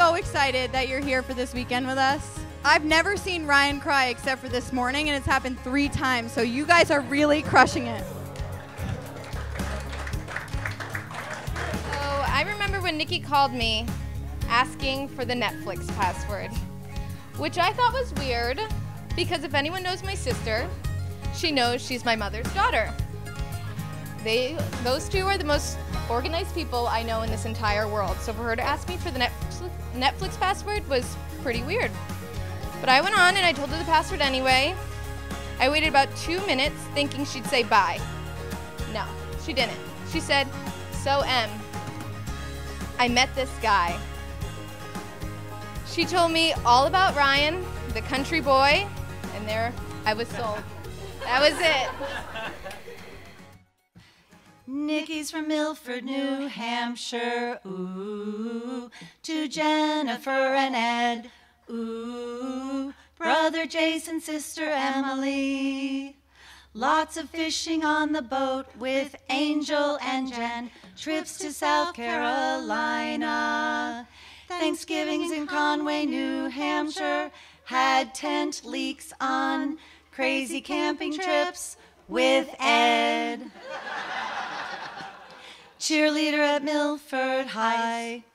so excited that you're here for this weekend with us. I've never seen Ryan cry except for this morning, and it's happened 3 times, so you guys are really crushing it. So I remember when Nikki called me asking for the Netflix password, which I thought was weird because if anyone knows my sister, she knows she's my mother's daughter. Those two are the most organized people I know in this entire world. So for her to ask me for the Netflix password was pretty weird. But I went on and I told her the password anyway. I waited about 2 minutes thinking she'd say bye. No, she didn't. She said, "So Em, I met this guy." She told me all about Ryan, the country boy, and there I was sold. That was it. Nikki's from Milford, New Hampshire, ooh, to Jennifer and Ed, ooh, brother Jason, sister Emily. Lots of fishing on the boat with Angel and Jen, trips to South Carolina. Thanksgivings in Conway, New Hampshire, had tent leaks on crazy camping trips with Ed. Cheerleader at Milford High,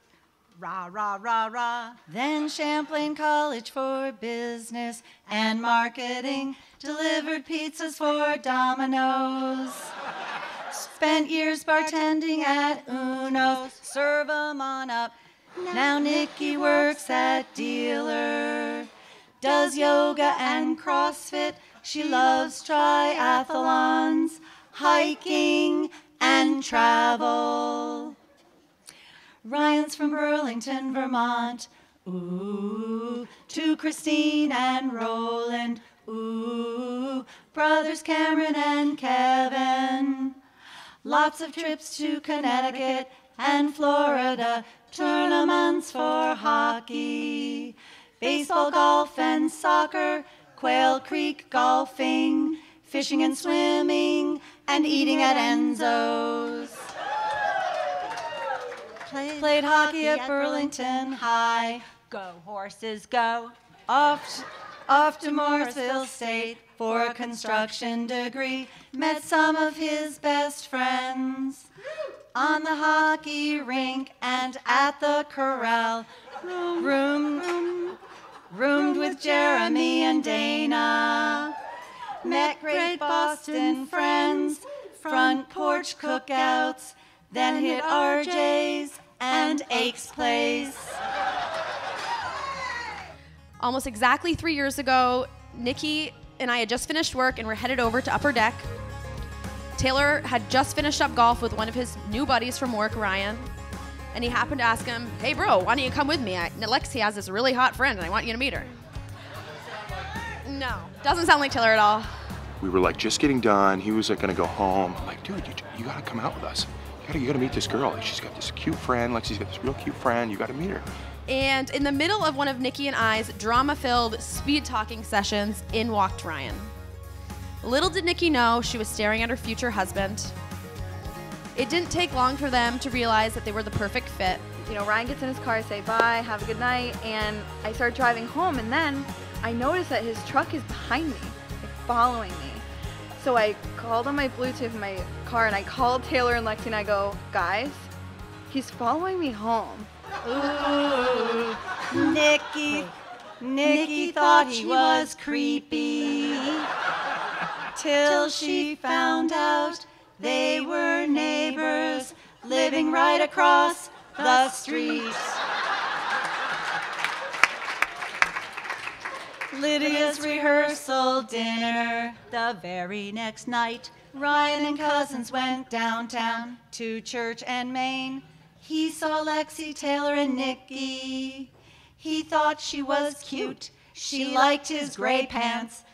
rah, rah, rah, rah. Then Champlain College for business and marketing, delivered pizzas for Domino's. Spent years bartending at Uno's, serve 'em on up. Now Nikki works at Dealer, does yoga and CrossFit. She loves triathlons, hiking, and travel. Ryan's from Burlington, Vermont, ooh, to Christine and Roland, ooh, brothers Cameron and Kevin. Lots of trips to Connecticut and Florida, tournaments for hockey, baseball, golf, and soccer, Quail Creek golfing, fishing and swimming, and eating at Enzo's. Played hockey at Burlington High. Go horses, go. Off to Morrisville State for a construction degree. Met some of his best friends on the hockey rink and at the corral. Roomed with Jeremy and Dana. Met great Boston friends, front porch cookouts, then hit RJ's and Ake's Place. Almost exactly 3 years ago, Nikki and I had just finished work and we're headed over to Upper Deck. Taylor had just finished up golf with one of his new buddies from work, Ryan, and he happened to ask him, "Hey bro, why don't you come with me? Lexi has this really hot friend and I want you to meet her." No, doesn't sound like Taylor at all. We were like just getting done. He was like gonna go home. I'm like, dude, you gotta come out with us. You gotta meet this girl. Like, she's got this cute friend. Lexi's got this real cute friend. You gotta meet her. And in the middle of one of Nikki and I's drama-filled speed-talking sessions, in walked Ryan. Little did Nikki know she was staring at her future husband. It didn't take long for them to realize that they were the perfect fit. You know, Ryan gets in his car, I say bye, have a good night, and I start driving home, and then I notice that his truck is behind me, like following me. So I called on my Bluetooth in my car, and I called Taylor and Lexi, and I go, "Guys, he's following me home." Ooh, Nikki thought he was creepy, till she found out they were neighbors living right across the street. Lydia's rehearsal dinner. The very next night, Ryan and cousins went downtown to Church and Main. He saw Lexi, Taylor, and Nikki. He thought she was cute. She liked his gray pants.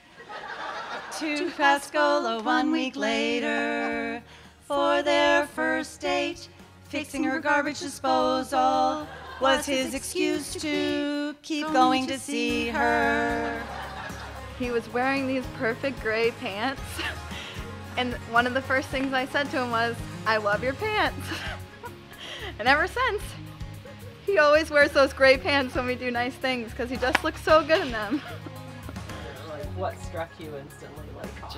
To Pascola 1 week later for their first date. Fixing her garbage disposal was his excuse to keep going to see her. He was wearing these perfect gray pants, and one of the first things I said to him was, "I love your pants." And ever since, He always wears those gray pants when we do nice things because he just looks so good in them. Like, what struck you instantly? Like,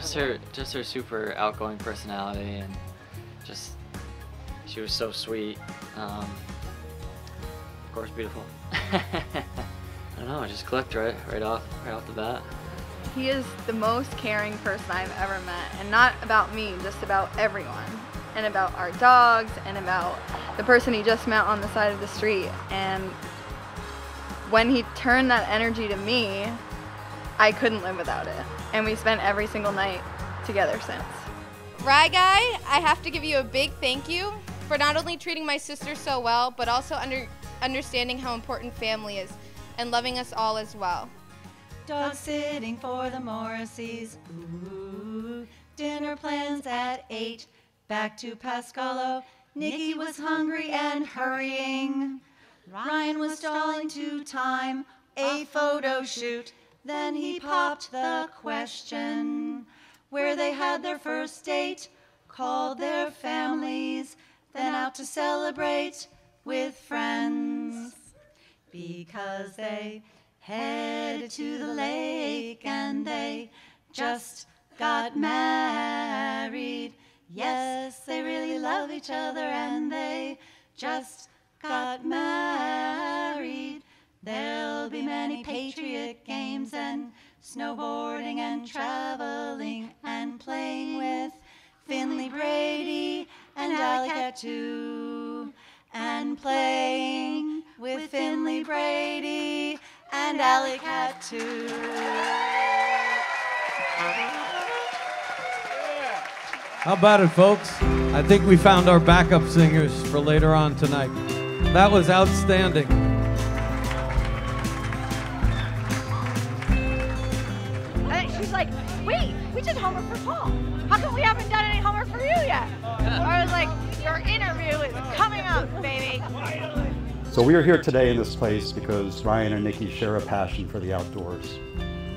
Just her super outgoing personality, and just she was so sweet. Of course, beautiful. I don't know, I just clicked right off the bat. He is the most caring person I've ever met, and not about me, just about everyone, and about our dogs, and about the person he just met on the side of the street. And when he turned that energy to me, I couldn't live without it. And we spent every single night together since. Rye Guy, I have to give you a big thank you for not only treating my sister so well, but also understanding how important family is and loving us all as well. Dog sitting for the Morrisseys. Ooh, dinner plans at 8. Back to Pascalo. Nikki was hungry and hurrying. Ryan was stalling to time a photo shoot. Then he popped the question where they had their first date, called their families, then out to celebrate with friends. Because they headed to the lake and they just got married. Yes, they really love each other and they just got married. There'll be many Patriot games and snowboarding and traveling and playing with Finley Brady and Alley too. And playing with Finley Brady and Alley too. How about it, folks? I think we found our backup singers for later on tonight. That was outstanding. She's like, wait, we did homework for Paul. How come we haven't done any homework for you yet? I was like, your interview is coming up, baby. So we are here today in this place because Ryan and Nikki share a passion for the outdoors,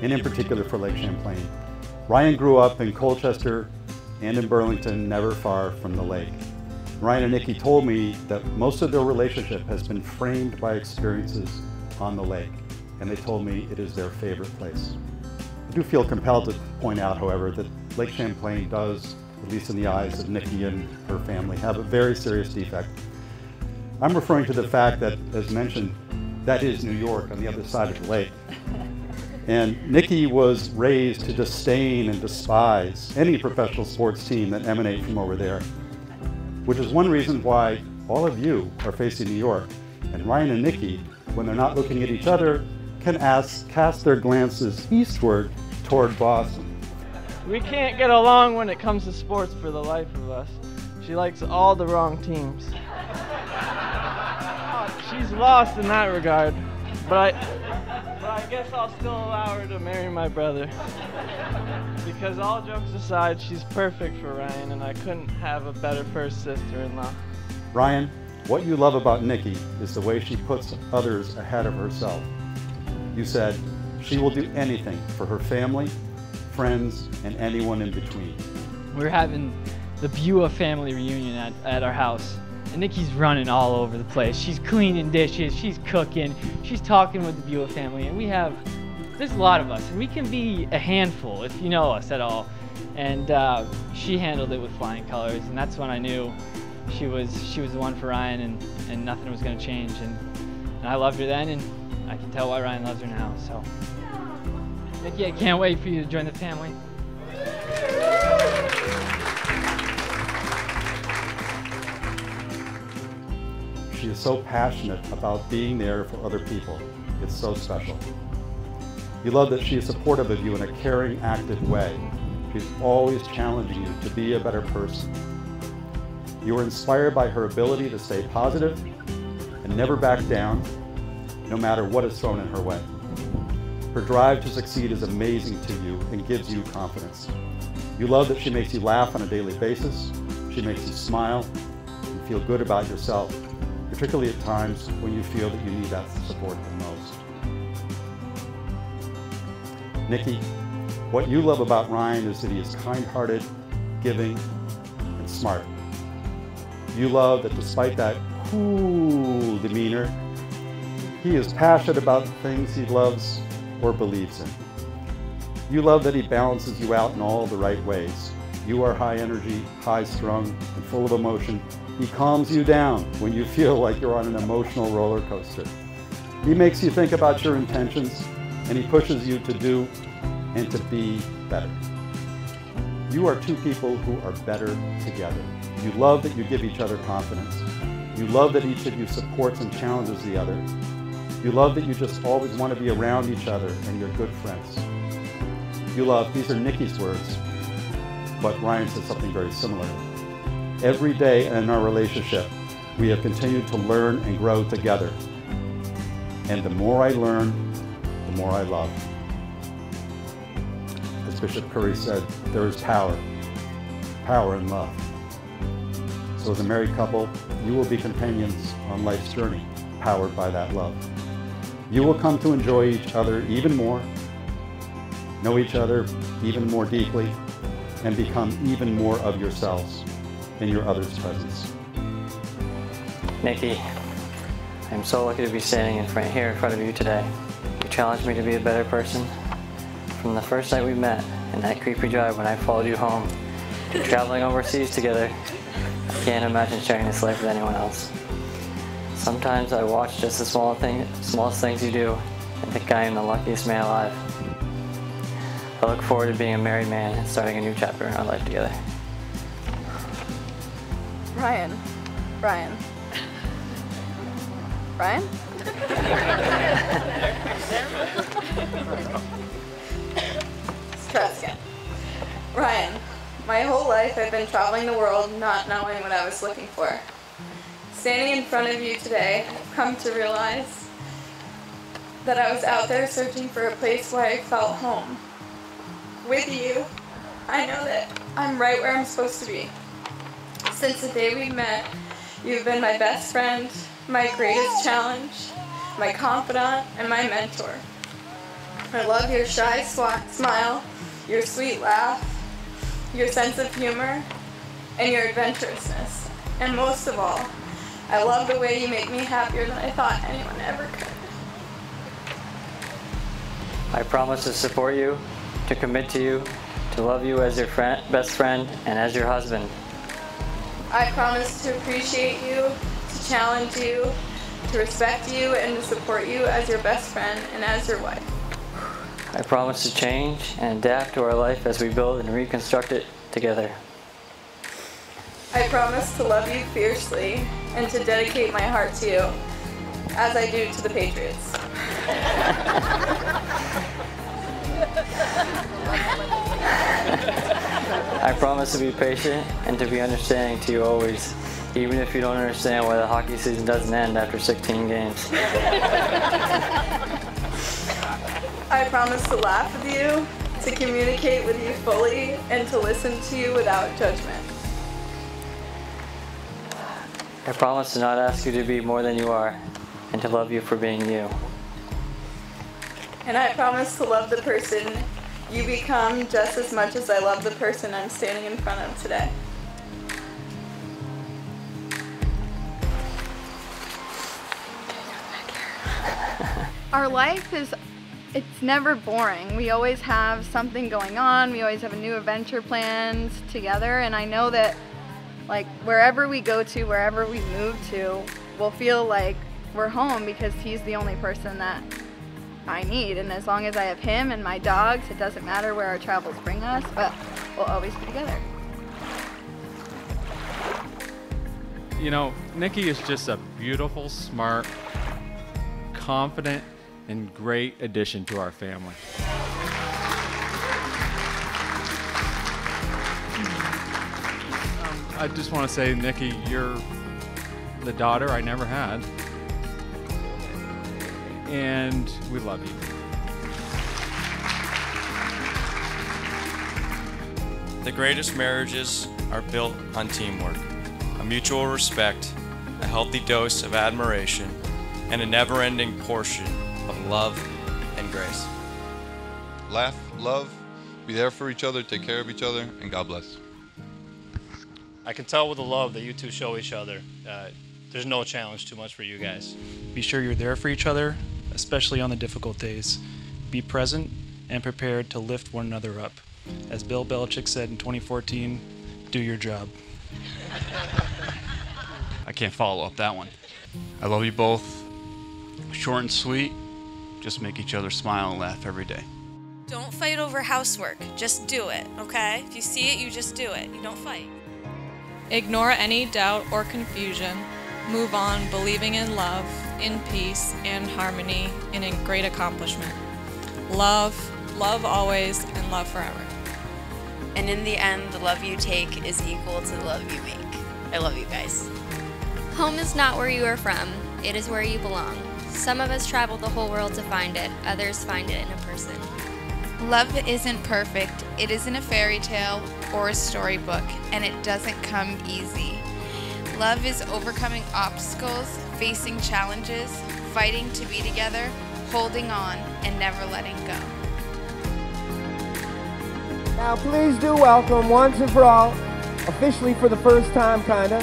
and in particular for Lake Champlain. Ryan grew up in Colchester and in Burlington, never far from the lake. Ryan and Nikki told me that most of their relationship has been framed by experiences on the lake, and they told me it is their favorite place. I do feel compelled to point out, however, that Lake Champlain does, at least in the eyes of Nikki and her family, have a very serious defect. I'm referring to the fact that, as mentioned, that is New York on the other side of the lake. And Nikki was raised to disdain and despise any professional sports team that emanate from over there, which is one reason why all of you are facing New York. And Ryan and Nikki, when they're not looking at each other, can cast their glances eastward toward Boston. we can't get along when it comes to sports for the life of us. She likes all the wrong teams. She's lost in that regard, but I guess I'll still allow her to marry my brother. Because all jokes aside, she's perfect for Ryan, and I couldn't have a better first sister-in-law. Ryan, what you love about Nikki is the way she puts others ahead of herself. You said she will do anything for her family, friends, and anyone in between. We're having the Bua family reunion at our house. And Nikki's running all over the place. She's cleaning dishes, she's cooking, she's talking with the Bua family, and there's a lot of us, and we can be a handful if you know us at all. And she handled it with flying colors, and that's when I knew she was the one for Ryan, and nothing was going to change. And I loved her then, and I can tell why Ryan loves her now. So, Nikki, I can't wait for you to join the family. She is so passionate about being there for other people. It's so special. You love that she is supportive of you in a caring, active way. She's always challenging you to be a better person. You are inspired by her ability to stay positive and never back down, no matter what is thrown in her way. Her drive to succeed is amazing to you and gives you confidence. You love that she makes you laugh on a daily basis. She makes you smile and feel good about yourself, particularly at times when you feel that you need that support the most. Nikki, what you love about Ryan is that he is kind-hearted, giving, and smart. You love that despite that cool demeanor, He is passionate about the things he loves or believes in. You love that he balances you out in all the right ways. You are high energy, high strung, and full of emotion. He calms you down when you feel like you're on an emotional roller coaster. He makes you think about your intentions, and he pushes you to do and to be better. You are two people who are better together. You love that you give each other confidence. You love that each of you supports and challenges the other. You love that you just always want to be around each other and you're good friends. You love, these are Nikki's words, but Ryan said something very similar. Every day in our relationship, we have continued to learn and grow together. And the more I learn, the more I love. As Bishop Curry said, there is power in love. So as a married couple, you will be companions on life's journey, powered by that love. You will come to enjoy each other even more, know each other even more deeply, and become even more of yourselves in your other's presence. Nikki, I'm so lucky to be standing here in front of you today. You challenged me to be a better person. From the first night we met in that creepy drive when I followed you home, to traveling overseas together, I can't imagine sharing this life with anyone else. Sometimes I watch just the smallest things you do and think I am the luckiest man alive. I look forward to being a married man and starting a new chapter in our life together. Ryan. Let's try this again. Ryan, my whole life I've been traveling the world not knowing what I was looking for. Standing in front of you today, I've come to realize that I was out there searching for a place where I felt home. With you, I know that I'm right where I'm supposed to be. Since the day we met, you've been my best friend, my greatest challenge, my confidant, and my mentor. I love your shy smile, your sweet laugh, your sense of humor, and your adventurousness. And most of all, I love the way you make me happier than I thought anyone ever could. I promise to support you, to commit to you, to love you as your best friend and as your husband. I promise to appreciate you, to challenge you, to respect you, and to support you as your best friend and as your wife. I promise to change and adapt to our life as we build and reconstruct it together. I promise to love you fiercely and to dedicate my heart to you, as I do to the Patriots. I promise to be patient and to be understanding to you always, even if you don't understand why the hockey season doesn't end after 16 games. I promise to laugh with you, to communicate with you fully, and to listen to you without judgment. I promise to not ask you to be more than you are, and to love you for being you. And I promise to love the person you become just as much as I love the person I'm standing in front of today. Our life it's never boring. We always have something going on. We always have a new adventure planned together. And I know that like wherever we go to, wherever we move to, we'll feel like we're home because he's the only person that I need. And as long as I have him and my dogs, it doesn't matter where our travels bring us, but we'll always be together. You know, Nikki is just a beautiful, smart, confident, and great addition to our family. I just want to say, Nikki, you're the daughter I never had, and we love you. The greatest marriages are built on teamwork, a mutual respect, a healthy dose of admiration, and a never-ending portion of love and grace. Laugh, love, be there for each other, take care of each other, and God bless. I can tell with the love that you two show each other. There's no challenge too much for you guys. Be sure you're there for each other, especially on the difficult days. Be present and prepared to lift one another up. As Bill Belichick said in 2014, do your job. I can't follow up that one. I love you both. Short and sweet. Just make each other smile and laugh every day. Don't fight over housework. Just do it, okay? If you see it, you just do it. You don't fight. Ignore any doubt or confusion. Move on, believing in love, in peace, and harmony, and in great accomplishment. Love, love always, and love forever. And in the end, the love you take is equal to the love you make. I love you guys. Home is not where you are from. It is where you belong. Some of us travel the whole world to find it. Others find it in a person. Love isn't perfect. It isn't a fairy tale or a storybook, and it doesn't come easy. Love is overcoming obstacles, facing challenges, fighting to be together, holding on, and never letting go. Now please do welcome once and for all, officially for the first time kinda,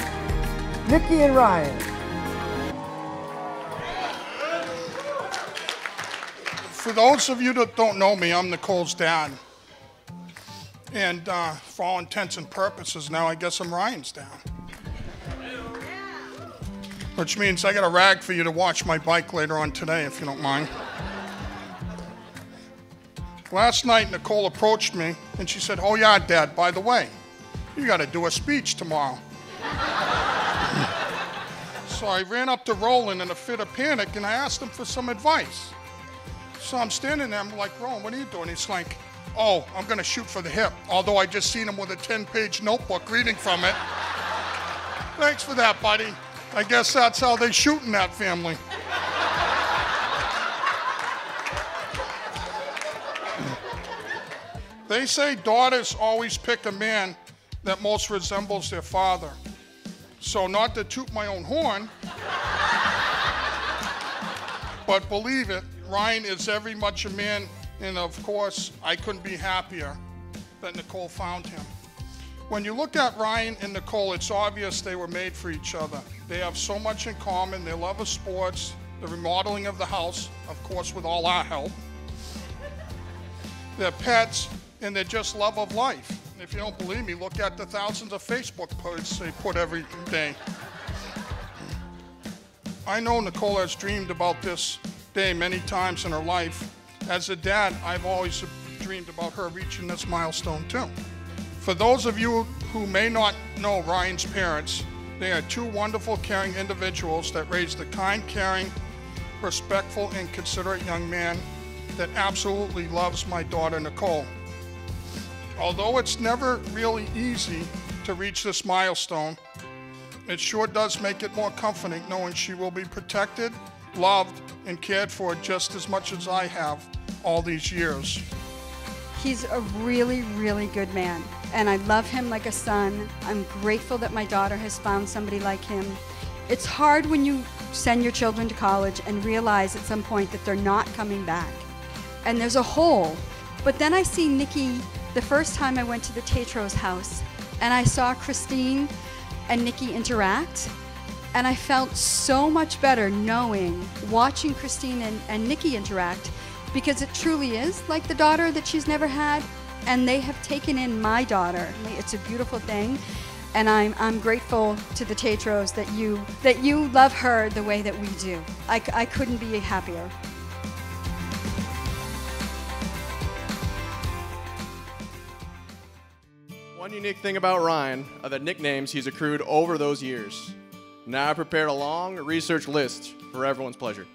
Nikki and Ryan. For those of you that don't know me, I'm Nicole's dad. And for all intents and purposes, now I guess I'm Ryan's dad. Which means I got a rag for you to watch my bike later on today, if you don't mind. Last night, Nicole approached me and she said, "Oh yeah, Dad, by the way, you got to do a speech tomorrow." So I ran up to Roland in a fit of panic and I asked him for some advice. So I'm standing there, I'm like, "Roland, what are you doing?" He's like, "Oh, I'm going to shoot for the hip," although I just seen him with a 10-page notebook reading from it. Thanks for that, buddy. I guess that's how they shoot in that family. They say daughters always pick a man that most resembles their father. So not to toot my own horn, but believe it, Ryan is very much a man, and of course, I couldn't be happier that Nicole found him. When you look at Ryan and Nicole, it's obvious they were made for each other. They have so much in common, their love of sports, the remodeling of the house, of course with all our help, their pets, and their just love of life. If you don't believe me, look at the thousands of Facebook posts they put every day. I know Nicole has dreamed about this day many times in her life. As a dad, I've always dreamed about her reaching this milestone too. For those of you who may not know Ryan's parents, they are two wonderful, caring individuals that raised a kind, caring, respectful, and considerate young man that absolutely loves my daughter, Nicole. Although it's never really easy to reach this milestone, it sure does make it more comforting knowing she will be protected, loved, and cared for just as much as I have all these years. He's a really, really good man, and I love him like a son. I'm grateful that my daughter has found somebody like him. It's hard when you send your children to college and realize at some point that they're not coming back, and there's a hole. But then I see Nikki, the first time I went to the Tatros house, and I saw Christine and Nikki interact, and I felt so much better watching Christine and Nikki interact, because it truly is like the daughter that she's never had, and they have taken in my daughter. It's a beautiful thing, and I'm grateful to the Tatros that you love her the way that we do. I couldn't be happier. One unique thing about Ryan are the nicknames he's accrued over those years. Now I prepared a long research list for everyone's pleasure.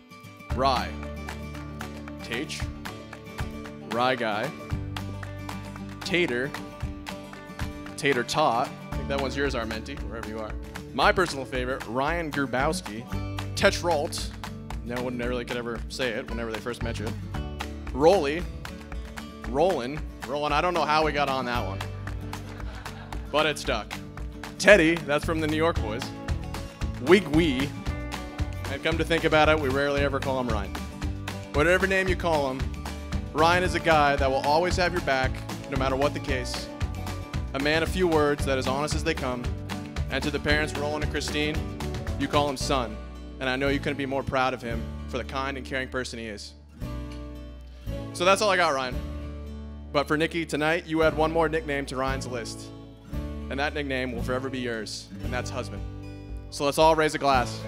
Rye, Tage, Rye Guy, Tater, Tater Tot, I think that one's yours, Armenti, wherever you are. My personal favorite, Ryan Grubowski, Tetralt, no one really could ever say it whenever they first met you. Rolly, Rollin, I don't know how we got on that one, but it stuck. Teddy, that's from the New York boys. Wig Wee, and come to think about it, we rarely ever call him Ryan. Whatever name you call him, Ryan is a guy that will always have your back, no matter what the case. A man of few words that is honest as they come. And to the parents, Roland and Christine, You call him son, and I know you couldn't be more proud of him for the kind and caring person he is. So that's all I got, Ryan. But for Nikki, tonight you add one more nickname to Ryan's list. And that nickname will forever be yours, and that's husband. So let's all raise a glass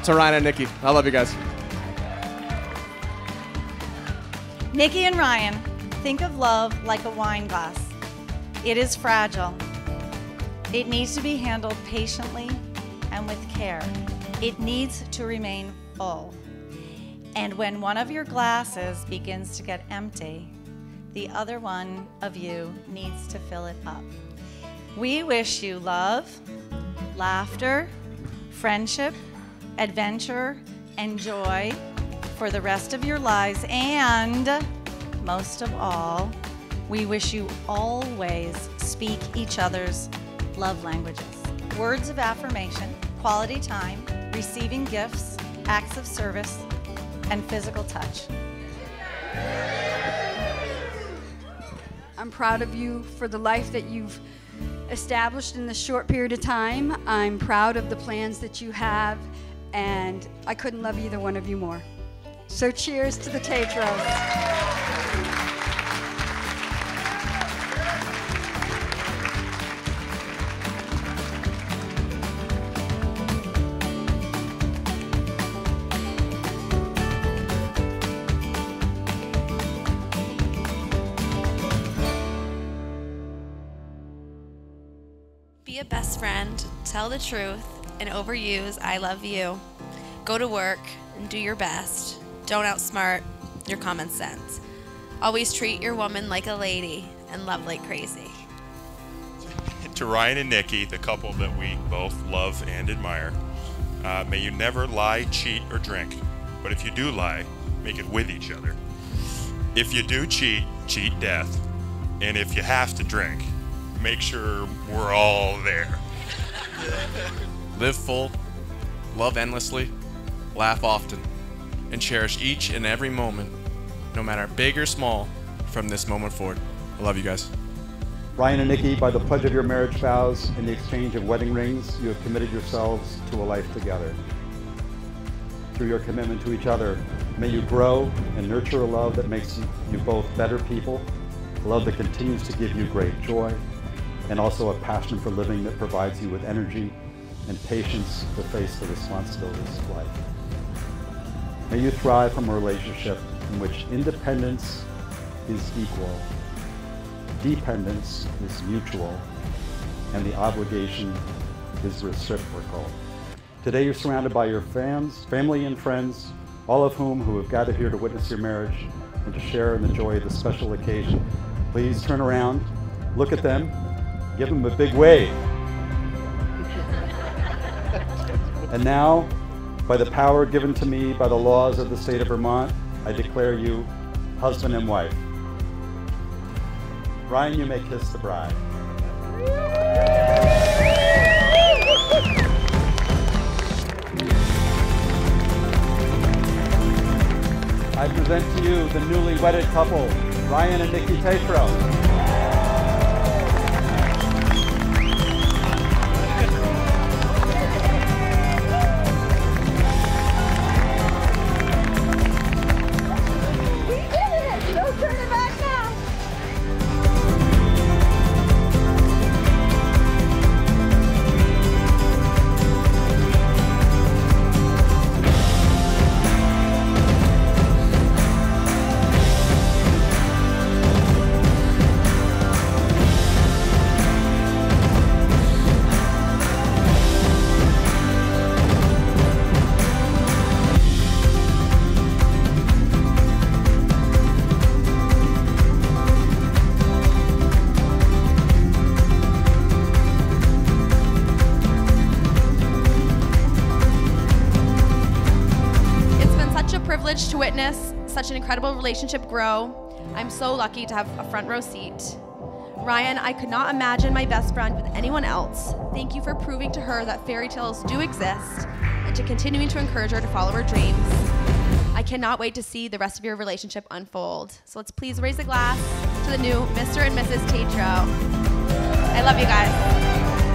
to Ryan and Nikki. I love you guys. Nikki and Ryan, think of love like a wine glass. It is fragile. It needs to be handled patiently and with care. It needs to remain full. And when one of your glasses begins to get empty, the other one of you needs to fill it up. We wish you love, laughter, friendship, adventure, and joy for the rest of your lives, and most of all, we wish you always speak each other's love languages. Words of affirmation, quality time, receiving gifts, acts of service, and physical touch. I'm proud of you for the life that you've established in this short period of time. I'm proud of the plans that you have, and I couldn't love either one of you more. So cheers to the Tatros. Be a best friend, tell the truth, and overuse I love you. Go to work and do your best. Don't outsmart your common sense. Always treat your woman like a lady and love like crazy. To Ryan and Nikki, the couple that we both love and admire, may you never lie, cheat, or drink. But if you do lie, make it with each other. If you do cheat, cheat death. And if you have to drink, make sure we're all there. Live full, love endlessly, laugh often, and cherish each and every moment, no matter big or small, from this moment forward. I love you guys. Ryan and Nikki, by the pledge of your marriage vows and the exchange of wedding rings, you have committed yourselves to a life together. Through your commitment to each other, may you grow and nurture a love that makes you both better people, a love that continues to give you great joy, and also a passion for living that provides you with energy and patience to face the responsibilities of life. May you thrive from a relationship in which independence is equal, dependence is mutual, and the obligation is reciprocal. Today you're surrounded by your family and friends, all of whom have gathered here to witness your marriage and to share in the joy of this special occasion. Please turn around, look at them, give them a big wave. And now, by the power given to me by the laws of the state of Vermont, I declare you husband and wife. Ryan, you may kiss the bride. I present to you the newly wedded couple, Ryan and Nikki Tatro. To witness such an incredible relationship grow. I'm so lucky to have a front row seat. Ryan, I could not imagine my best friend with anyone else. Thank you for proving to her that fairy tales do exist and to continuing to encourage her to follow her dreams. I cannot wait to see the rest of your relationship unfold. So let's please raise a glass to the new Mr. and Mrs. Tatro. I love you guys.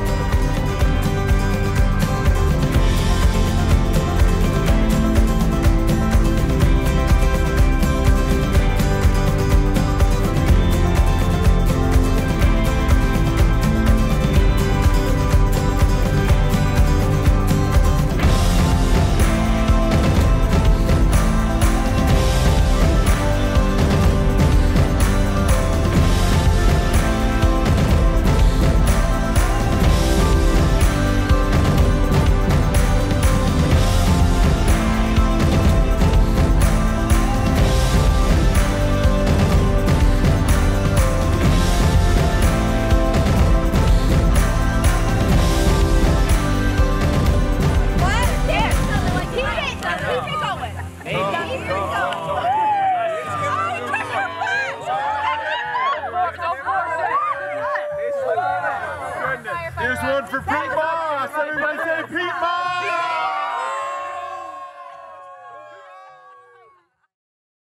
Here's one for Pete Moss. Everybody say Pete Moss.